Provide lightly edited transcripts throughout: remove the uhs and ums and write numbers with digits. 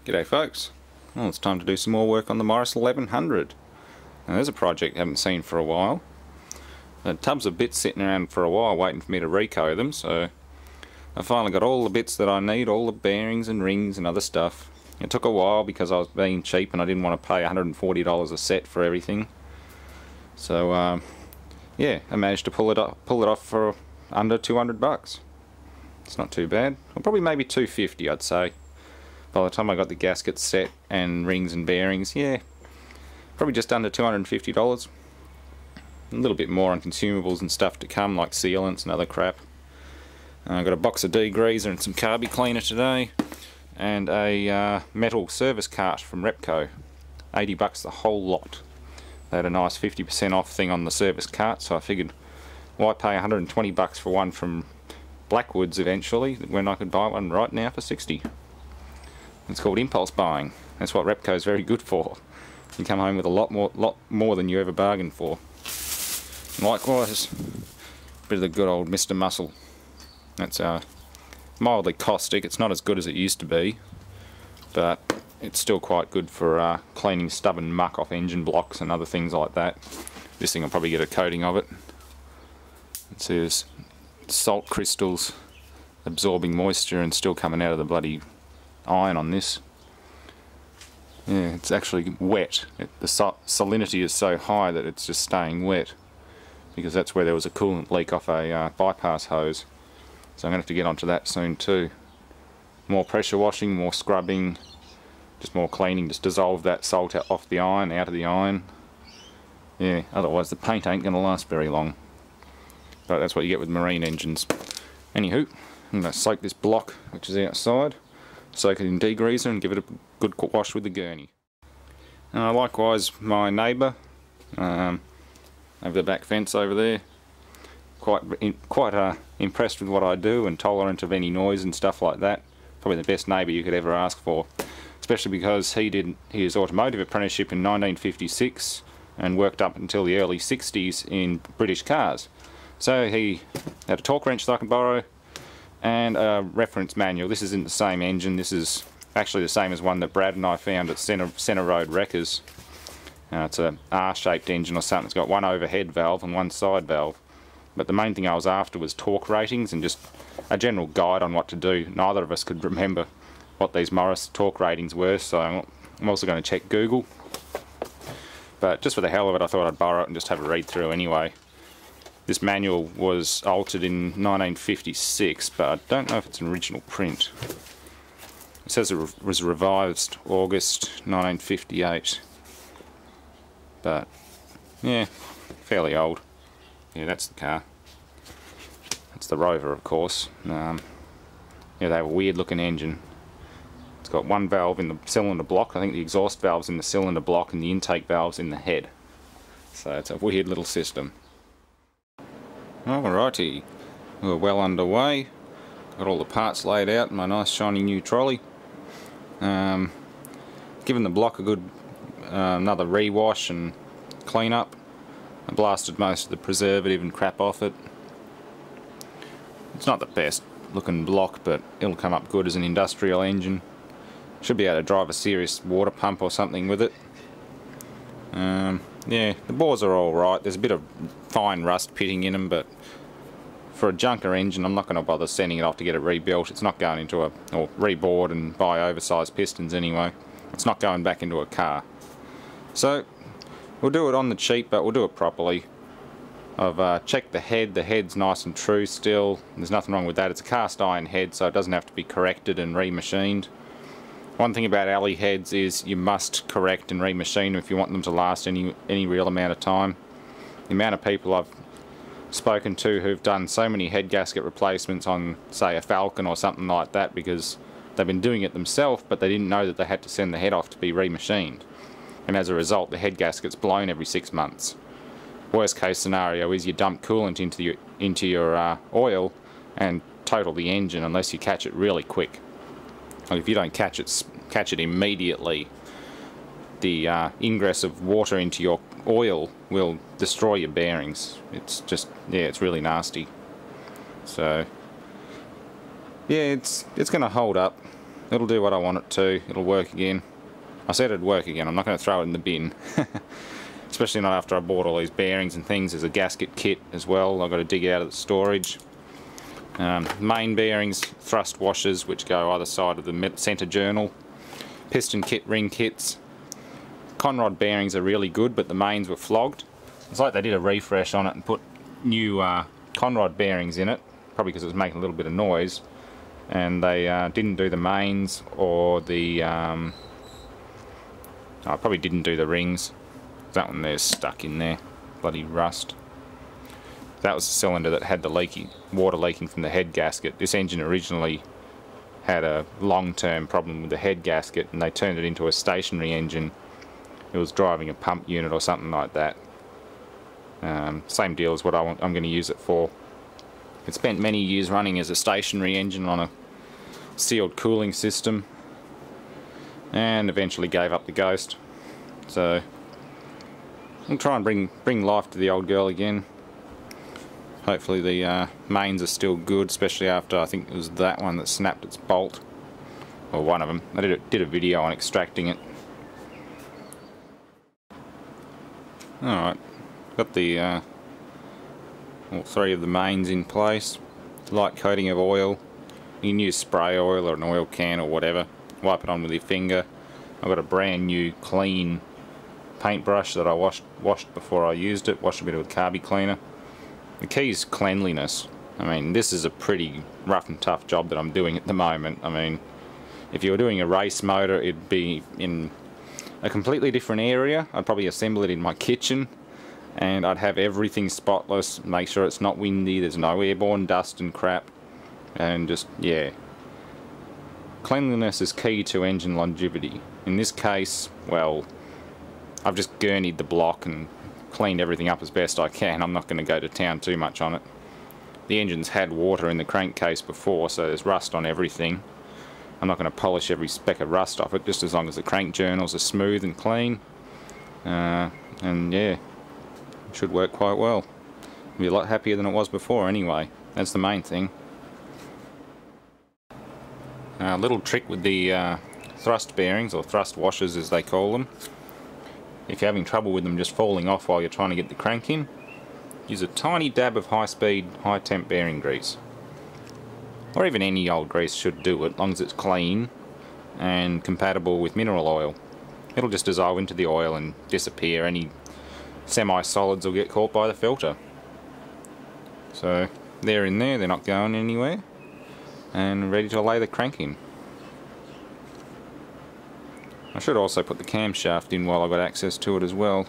G'day folks. Well, it's time to do some more work on the Morris 1100. Now there's a project I haven't seen for a while. The tubs of bits sitting around for a while waiting for me to reco them, so I finally got all the bits that I need, all the bearings and rings and other stuff. It took a while because I was being cheap and I didn't want to pay $140 a set for everything. So yeah, I managed to pull it off for under 200 bucks. It's not too bad. Well, probably maybe 250 I'd say. By the time I got the gasket set and rings and bearings, yeah, probably just under $250. A little bit more on consumables and stuff to come, like sealants and other crap. I got a box of degreaser and some carby cleaner today, and a metal service cart from Repco. 80 bucks the whole lot. They had a nice 50% off thing on the service cart, so I figured why pay 120 bucks for one from Blackwoods eventually when I could buy one right now for 60. It's called impulse buying. That's what Repco is very good for. You come home with a lot more than you ever bargained for. Likewise, a bit of the good old Mr. Muscle. That's mildly caustic. It's not as good as it used to be, but it's still quite good for cleaning stubborn muck off engine blocks and other things like that. This thing will probably get a coating of it. It says salt crystals absorbing moisture and still coming out of the bloody iron on this. Yeah, it's actually wet. The salinity is so high that it's just staying wet, because that's where there was a coolant leak off a bypass hose. So I'm going to have to get onto that soon too. More pressure washing, more scrubbing, just more cleaning, just dissolve that salt off the iron, out of the iron. Yeah, otherwise the paint ain't going to last very long. But that's what you get with marine engines. Anywho, I'm going to soak this block, which is outside, soak it in degreaser and give it a good wash with the gurney. Likewise, my neighbour over the back fence over there, quite impressed with what I do and tolerant of any noise and stuff like that. Probably the best neighbour you could ever ask for, especially because he did his automotive apprenticeship in 1956 and worked up until the early 60s in British cars. So he had a torque wrench that I can borrow and a reference manual. This isn't the same engine. This is actually the same as one that Brad and I found at Centre Road Wreckers. It's a R-shaped engine or something. It's got one overhead valve and one side valve. But the main thing I was after was torque ratings and just a general guide on what to do. Neither of us could remember what these Morris torque ratings were, so I'm also going to check Google. But just for the hell of it, I thought I'd borrow it and just have a read through anyway. This manual was altered in 1956, but I don't know if it's an original print. It says it was revised August 1958. But, yeah, fairly old. Yeah, that's the car. That's the Rover, of course. Yeah, they have a weird looking engine. It's got one valve in the cylinder block. I think the exhaust valve's in the cylinder block and the intake valve's in the head. So it's a weird little system. Alrighty, we're well underway. Got all the parts laid out in my nice shiny new trolley. Given the block a good another rewash and clean up. I blasted most of the preservative and crap off it. It's not the best looking block, but it'll come up good as an industrial engine. Should be able to drive a serious water pump or something with it. Yeah, the bores are alright. There's a bit of fine rust pitting in them, but for a junker engine I'm not going to bother sending it off to get it rebuilt. It's not going into or rebored and buy oversized pistons anyway. It's not going back into a car. So we'll do it on the cheap, but we'll do it properly. I've checked the head. The head's nice and true still. There's nothing wrong with that. It's a cast iron head, so it doesn't have to be corrected and remachined. One thing about alley heads is you must correct and remachine them if you want them to last any real amount of time. The amount of people I've spoken to who've done so many head gasket replacements on, say, a Falcon or something like that because they've been doing it themselves, but they didn't know that they had to send the head off to be remachined. And as a result, the head gasket's blown every 6 months. Worst case scenario is you dump coolant into your oil and total the engine unless you catch it really quick. If you don't catch it immediately, the ingress of water into your oil will destroy your bearings. It's just, yeah, it's really nasty. So yeah, it's going to hold up. it'll do what I want it to. It'll work again. I said it'd work again. I'm not going to throw it in the bin. Especially not after I bought all these bearings and things. There's a gasket kit as well I've got to dig out of the storage. Main bearings, thrust washers which go either side of the centre journal. Piston kit, ring kits. Conrod bearings are really good, but the mains were flogged. It's like they did a refresh on it and put new Conrod bearings in it, probably because it was making a little bit of noise, and they didn't do the mains or the I probably didn't do the rings. That one there's stuck in there, bloody rust. That was the cylinder that had the water leaking from the head gasket. This engine originally had a long-term problem with the head gasket, and they turned it into a stationary engine. It was driving a pump unit or something like that. Same deal as what I'm going to use it for. It spent many years running as a stationary engine on a sealed cooling system, and eventually gave up the ghost. So I'll try and bring life to the old girl again. Hopefully the mains are still good, especially after I think it was that one that snapped its bolt, or one of them. I did a video on extracting it. Alright, got the all three of the mains in place. Light coating of oil. You can use spray oil or an oil can or whatever. Wipe it on with your finger. I've got a brand new clean paintbrush that I washed before I used it. Washed a bit with carby cleaner. The key is cleanliness. I mean, this is a pretty rough and tough job that I'm doing at the moment. I mean, if you were doing a race motor, it'd be in a completely different area. I'd probably assemble it in my kitchen, and I'd have everything spotless, make sure it's not windy, there's no airborne dust and crap, and just, yeah. Cleanliness is key to engine longevity. In this case, well, I've just gurneyed the block and cleaned everything up as best I can. I'm not going to go to town too much on it. The engine's had water in the crankcase before, so there's rust on everything. I'm not going to polish every speck of rust off it, just as long as the crank journals are smooth and clean. And yeah, it should work quite well. I'll be a lot happier than it was before anyway. That's the main thing. A little trick with the thrust bearings, or thrust washers as they call them. If you're having trouble with them just falling off while you're trying to get the crank in, use a tiny dab of high-speed, high-temp bearing grease. Or even any old grease should do it, as long as it's clean and compatible with mineral oil. It'll just dissolve into the oil and disappear. Any semi-solids will get caught by the filter. So they're in there, they're not going anywhere, and ready to lay the crank in. I should also put the camshaft in while I've got access to it as well.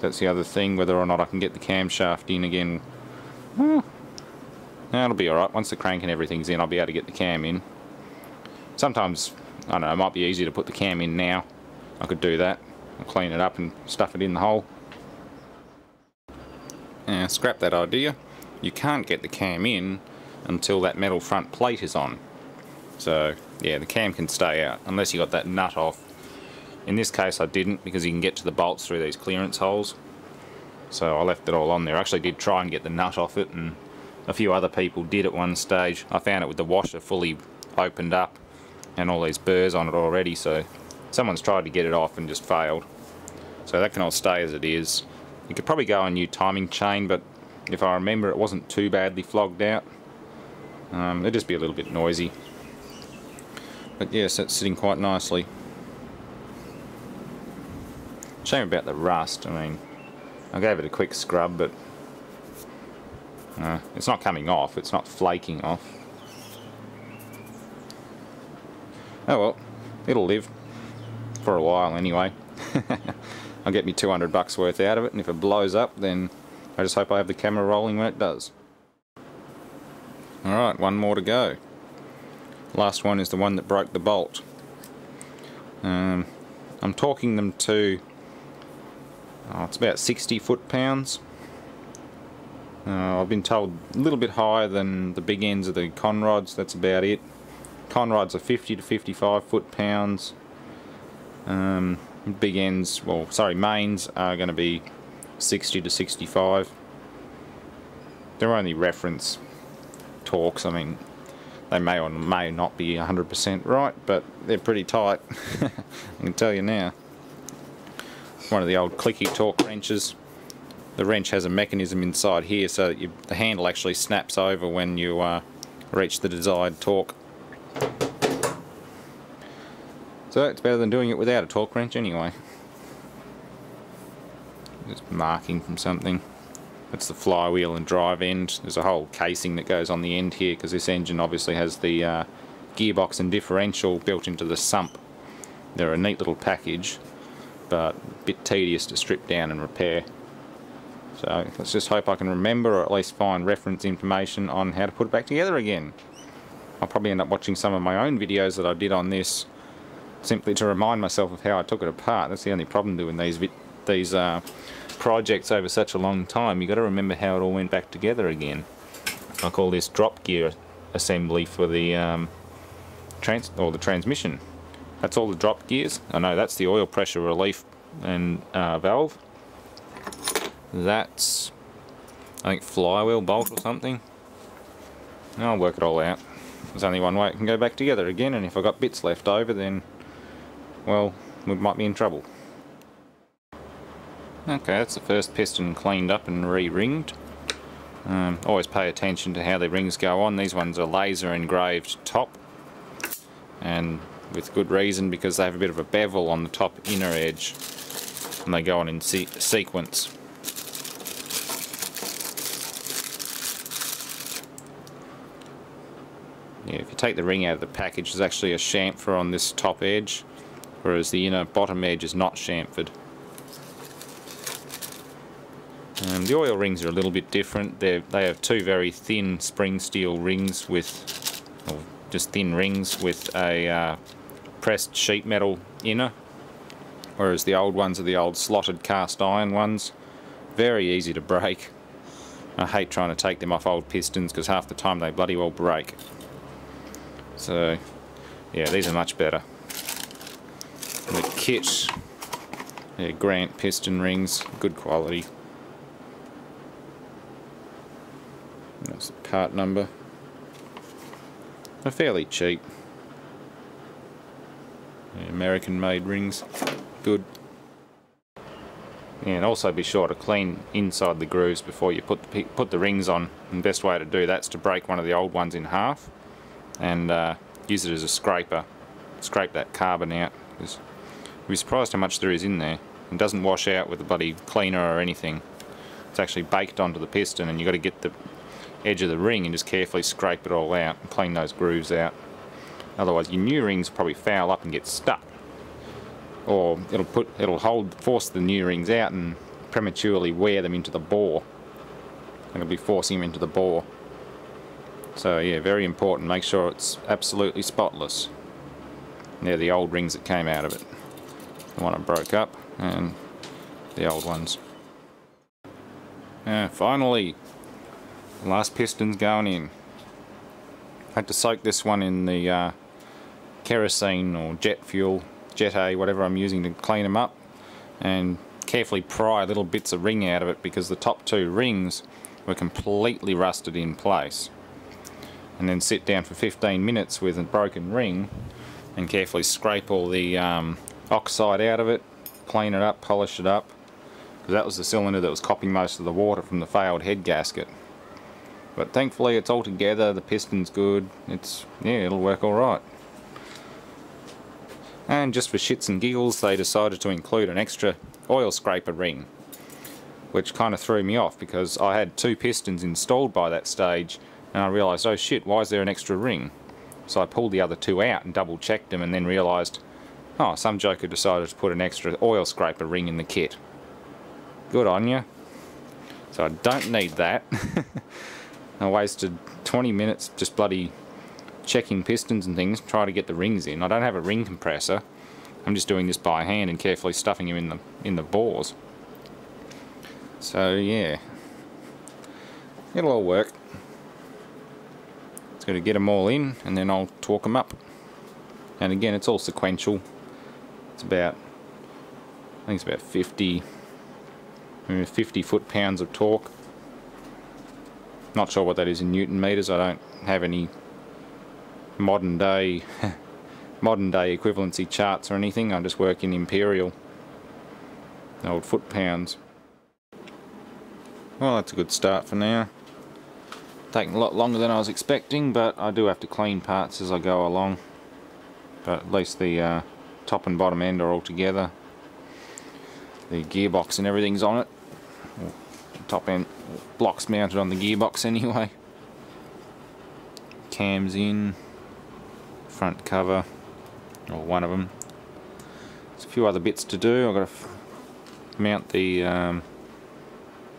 That's the other thing, whether or not I can get the camshaft in again. Well, that'll be alright. Once the crank and everything's in, I'll be able to get the cam in. Sometimes, I don't know, it might be easier to put the cam in now. I could do that. I'll clean it up and stuff it in the hole. Scrap that idea. You can't get the cam in until that metal front plate is on. So yeah, the cam can stay out unless you got that nut off. In this case I didn't, because you can get to the bolts through these clearance holes. So I left it all on there. I actually did try and get the nut off it, and a few other people did at one stage. I found it with the washer fully opened up and all these burrs on it already, so someone's tried to get it off and just failed. So that can all stay as it is. You could probably go a new timing chain, but if I remember it wasn't too badly flogged out. It'd just be a little bit noisy. But yes, that's sitting quite nicely. Shame about the rust. I mean, I gave it a quick scrub, but it's not coming off, it's not flaking off. Oh well, it'll live for a while anyway. I'll get me $200 worth out of it, and if it blows up, then I just hope I have the camera rolling when it does. Alright, one more to go. Last one is the one that broke the bolt. I'm torquing them to, it's about 60 foot-pounds. I've been told a little bit higher than the big ends of the conrods, that's about it. Conrods are 50 to 55 foot-pounds. Big ends, well, sorry, mains are going to be 60 to 65. They're only reference torques. I mean, They may or may not be 100% right, but they're pretty tight. I can tell you now. One of the old clicky torque wrenches. The wrench has a mechanism inside here so that the handle actually snaps over when you reach the desired torque. So it's better than doing it without a torque wrench anyway. Just marking from something. That's the flywheel and drive end. There's a whole casing that goes on the end here because this engine obviously has the gearbox and differential built into the sump. They're a neat little package, but a bit tedious to strip down and repair. So let's just hope I can remember, or at least find reference information on how to put it back together again. I'll probably end up watching some of my own videos that I did on this, simply to remind myself of how I took it apart. That's the only problem doing these projects over such a long time. You've got to remember how it all went back together again. I call this drop gear assembly for the transmission. That's all the drop gears. I know that's the oil pressure relief and valve. That's, I think, flywheel bolt or something. I'll work it all out. There's only one way it can go back together again, and if I've got bits left over, then, well, we might be in trouble. Okay, that's the first piston cleaned up and re-ringed. Always pay attention to how the rings go on. These ones are laser engraved top, and with good reason, because they have a bit of a bevel on the top inner edge and they go on in sequence. Yeah, if you take the ring out of the package, there's actually a chamfer on this top edge, whereas the inner bottom edge is not chamfered. The oil rings are a little bit different. They have two very thin spring steel rings with, or just thin rings with a pressed sheet metal inner, whereas the old ones are the old slotted cast iron ones. Very easy to break. I hate trying to take them off old pistons because half the time they bloody well break. So yeah, these are much better. The kit, yeah, Grant piston rings, good quality. That's the part number. They're fairly cheap. Yeah, American made rings, good. Yeah, and also be sure to clean inside the grooves before you put the rings on. And the best way to do that's to break one of the old ones in half and use it as a scraper. Scrape that carbon out. You'll be surprised how much there is in there. It doesn't wash out with a bloody cleaner or anything. It's actually baked onto the piston, and you've got to get the edge of the ring and just carefully scrape it all out and clean those grooves out. Otherwise your new rings probably foul up and get stuck, or it'll force the new rings out and prematurely wear them into the bore. It'll be forcing them into the bore. So yeah, very important, make sure it's absolutely spotless. And they're the old rings that came out of it. The one I broke up and the old ones. Finally, the last piston's going in. I had to soak this one in the kerosene or jet fuel, Jet A, whatever I'm using to clean them up, and carefully pry little bits of ring out of it because the top two rings were completely rusted in place. And then sit down for 15 minutes with a broken ring and carefully scrape all the oxide out of it, clean it up, polish it up, because that was the cylinder that was copying most of the water from the failed head gasket. But thankfully it's all together, the piston's good, it'll work alright. And just for shits and giggles they decided to include an extra oil scraper ring, which kind of threw me off because I had two pistons installed by that stage and I realised, oh shit, why is there an extra ring? So I pulled the other two out and double checked them and then realised, oh, some joker decided to put an extra oil scraper ring in the kit. Good on you. So I don't need that. I wasted 20 minutes just bloody checking pistons and things, trying to get the rings in. I don't have a ring compressor. I'm just doing this by hand and carefully stuffing them in the bores. So yeah, it'll all work. It's got to get them all in and then I'll torque them up. And again, it's all sequential. It's about, I think it's about 50 foot-pounds of torque. Not sure what that is in Newton meters. I don't have any modern day modern day equivalency charts or anything. I just work in imperial, old foot-pounds. Well, that's a good start for now. Taking a lot longer than I was expecting, but I do have to clean parts as I go along. But at least the top and bottom end are all together. The gearbox and everything's on it. Top end blocks mounted on the gearbox anyway. Cams in, front cover, or one of them. There's a few other bits to do. I've got to mount the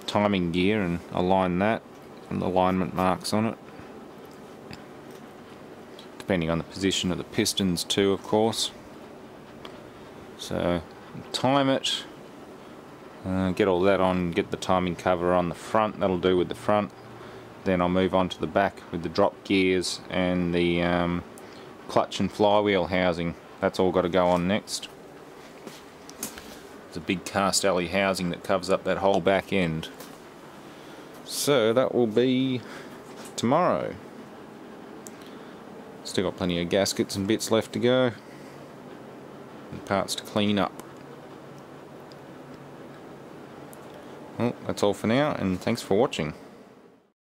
timing gear and align that, and alignment marks on it, depending on the position of the pistons too, of course. So time it, get all that on, get the timing cover on the front. That'll do with the front. Then I'll move on to the back with the drop gears and the clutch and flywheel housing. That's all got to go on next. There's a big cast alley housing that covers up that whole back end. So that will be tomorrow. Still got plenty of gaskets and bits left to go, and parts to clean up. Well, that's all for now, and thanks for watching.